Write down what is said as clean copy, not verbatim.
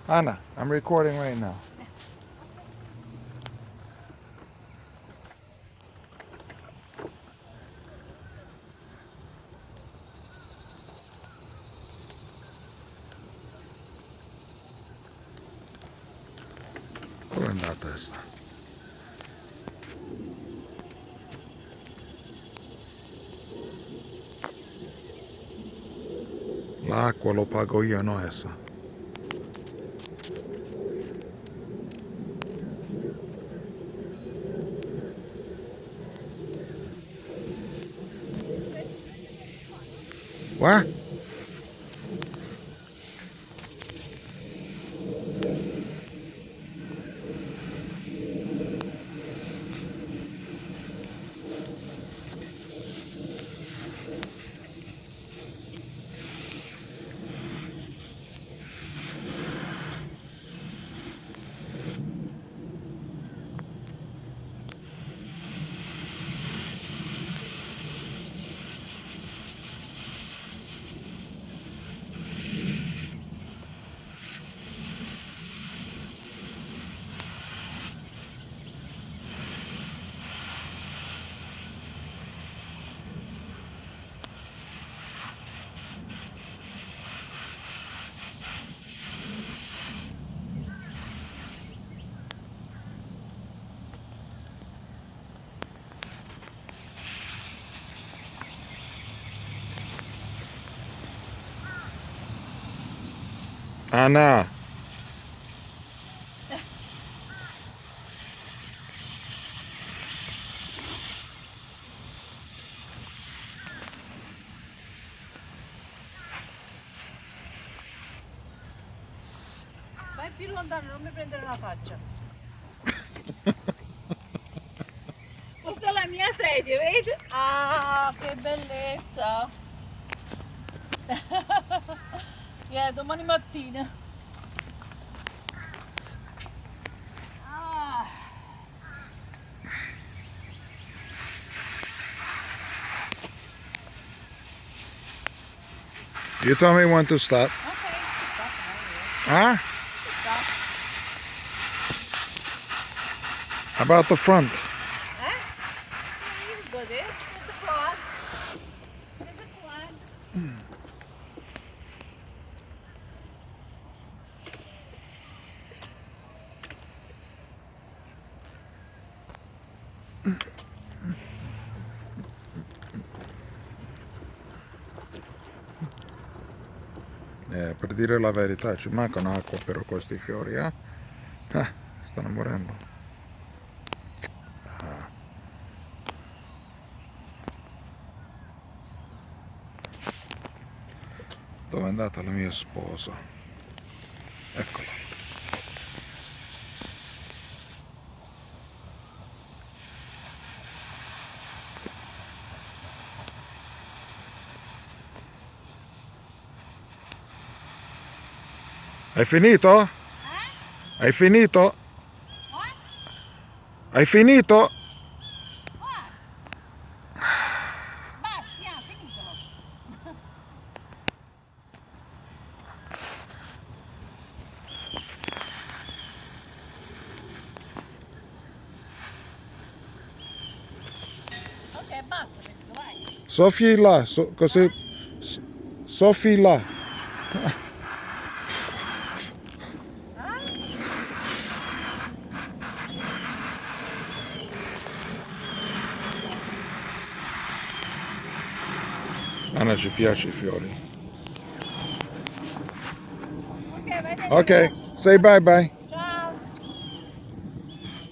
Anna, I'm recording right now. Come è andata questa? L'acqua lo pago io, no essa. What? Anna! Vai più lontano, non mi prendere la faccia. Questa è la mia sedia, vedi? Ah, che bellezza! Domani mattina. Ah. You tell me when to stop. Ok, stop. Huh? Stop. About the front. Yeah, you go there. With the flag. With the flag. Per dire la verità, ci mancano acqua però questi fiori, eh? Stanno morendo. Dove è andata la mia sposa? Eccola. Hai finito? Hai finito? What? Hai finito? What? Basta, finitelo. Ok, basta, finito, vai. Sofì là, così. Sofì là. Anna ci piace i fiori. Ok, vai. Ok, say bye bye.